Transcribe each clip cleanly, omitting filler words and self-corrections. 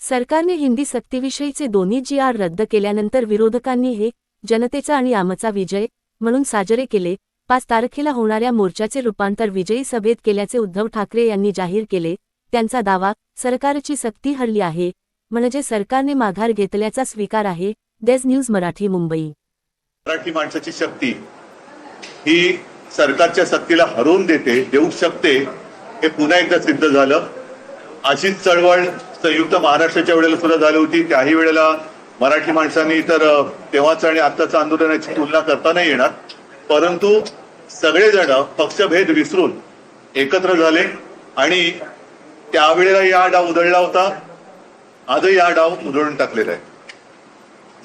सरकारने हिंदी सक्तीविषयीचे दोन्ही जी.आर. रद्द केल्यानंतर विरोधकांनी हे जनतेचा आणि आमचा विजय म्हणून साजरे केले. 5 तारखेला होणाऱ्या मोर्चाचे रूपांतर विजयी सभेत केल्याचे उद्धव ठाकरे यांनी जाहीर केले. त्यांचा दावा, सरकारची सक्ती हरली आहे, म्हणजे सरकारने माघार घेतल्याचा स्वीकार आहे. देश न्यूज मराठी, मुंबई. मराठी माणसाची शक्ती ही सरकारच्या सक्तीला हरवून देऊ शकते हे पुन्हा एकदा सिद्ध झालं. अशीच चळवळ संयुक्त महाराष्ट्राच्या वेळेला सुद्धा झाली होती. त्याही वेळेला मराठी माणसांनी तर तेव्हाच आणि आत्ताचं आंदोलनाची तुलना करता नाही येणार, परंतु सगळेजण पक्षभेद विसरून एकत्र झाले आणि त्यावेळेला हा डाव उधळला होता. आजही हा डाव उधळून टाकलेला आहे.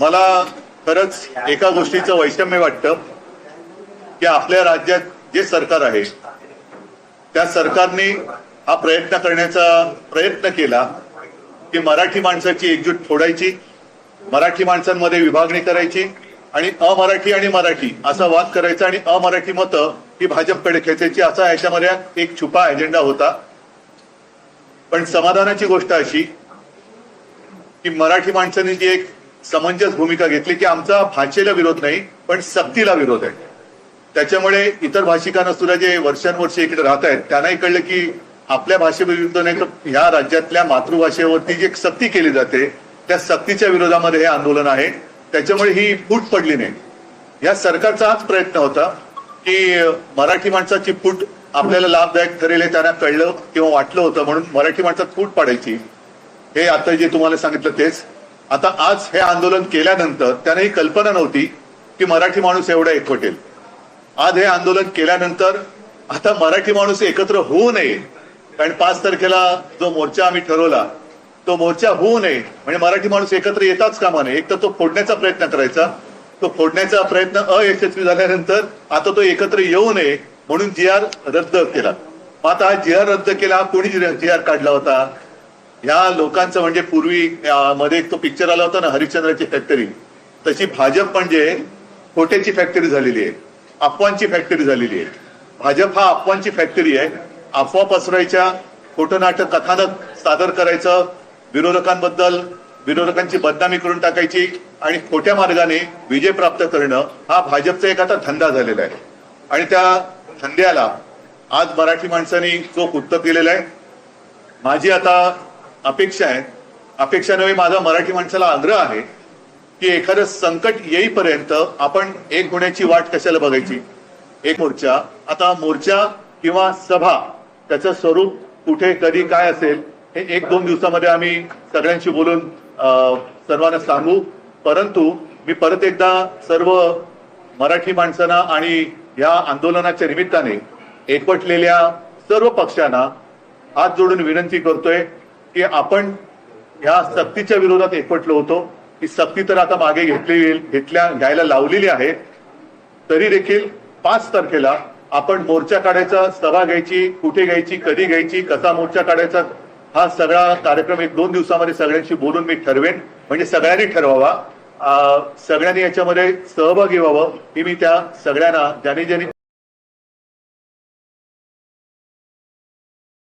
मला खरंच एका गोष्टीचं वैषम्य वाटतं की आपल्या राज्यात जे सरकार आहे त्या सरकारने हा प्रयत्न करण्याचा प्रयत्न केला की मराठी माणसाची एकजूट फोडायची, मराठी माणसांमध्ये विभागणी करायची आणि अमराठी आणि मराठी असा वाद करायचा आणि अमराठी मतं ही भाजपकडे खेचायची, असा याच्यामध्ये एक छुपा अजेंडा होता. पण समाधानाची गोष्ट अशी की मराठी माणसांनी जी एक समंजस भूमिका घेतली की आमचा भाषेला विरोध नाही पण सक्तीला विरोध आहे. त्याच्यामुळे इतर भाषिकांना सुद्धा जे वर्षानुवर्षे इकडे राहत आहेत त्यांनाही कळलं की आपल्या भाषेविरुद्ध नाही तर ह्या राज्यातल्या मातृभाषेवरती जी सक्ती केली जाते त्या सक्तीच्या विरोधामध्ये हे आंदोलन आहे. त्याच्यामुळे ही फूट पडली नाही. या सरकारचा हाच प्रयत्न होता की मराठी माणसाची फूट आपल्याला लाभदायक ठरेल हे त्यांना कळलं किंवा वाटलं होतं, म्हणून मराठी माणसात फूट पाडायची. हे आता जे तुम्हाला सांगितलं तेच. आता आज हे आंदोलन केल्यानंतर त्यांना ही कल्पना नव्हती की मराठी माणूस एवढा एकवटेल. आज हे आंदोलन केल्यानंतर आता मराठी माणूस एकत्र होऊ नये, कारण 5 तारखेला जो मोर्चा आम्ही ठरवला तो मोर्चा होऊ नये म्हणजे मराठी माणूस एकत्र येताच कामा नये. एक तर तो फोडण्याचा प्रयत्न करायचा, तो फोडण्याचा प्रयत्न अयशस्वी झाल्यानंतर आता तो एकत्र येऊ नये म्हणून जी.आर. रद्द केला. मग आता हा जी.आर. रद्द केला, कोणी जी.आर. काढला होता? ह्या लोकांचं म्हणजे पूर्वी मध्ये एक तो पिक्चर आला होता ना, हरिश्चंद्राची फॅक्टरी, तशी भाजप म्हणजे खोट्याची फॅक्टरी झालेली आहे, अफवांची फॅक्टरी झालेली आहे. भाजप हा अफवांची फॅक्टरी आहे. अफवा पसरायच्या, खोटं नाटक कथानक सादर करायचं, विरोधकांची बदनामी करून टाकायची आणि खोट्या मार्गाने विजय प्राप्त करणं हा भाजपचा एक आता धंदा झालेला आहे. आणि त्या धंद्याला आज मराठी माणसांनी चोख उत्तर दिलेलं आहे. माझी आता अपेक्षा नव्हे, माझा मराठी माणसाला आग्रह आहे की एखादं संकट येईपर्यंत आपण एक होण्याची वाट कशाला बघायची. एक मोर्चा, आता मोर्चा किंवा सभा त्याचं स्वरूप कुठे कधी काय असेल हे 1-2 दिवसामध्ये आम्ही सगळ्यांशी बोलून सर्वांना सांगू. परंतु मी परत एकदा सर्व मराठी माणसांना आणि या आंदोलनाच्या निमित्ताने एकवटलेल्या सर्व पक्षांना हात जोडून विनंती करतोय की आपण या सक्तीच्या विरोधात एकवटलो होतो. ही सक्ती तर आता मागे घ्यायला लावलेली आहे. तरी देखील 5 तारखेला आपण मोर्चा काढायचा, सभा घ्यायची, कुठे घ्यायची, कधी घ्यायची, कसा मोर्चा काढायचा, हा सगळा कार्यक्रम 1-2 दिवसामध्ये सगळ्यांशी बोलून मी ठरवेन. म्हणजे सगळ्यांनी ठरवावा, सगळ्यांनी याच्यामध्ये सहभागी व्हावं ही मी त्या सगळ्यांना ज्यांनी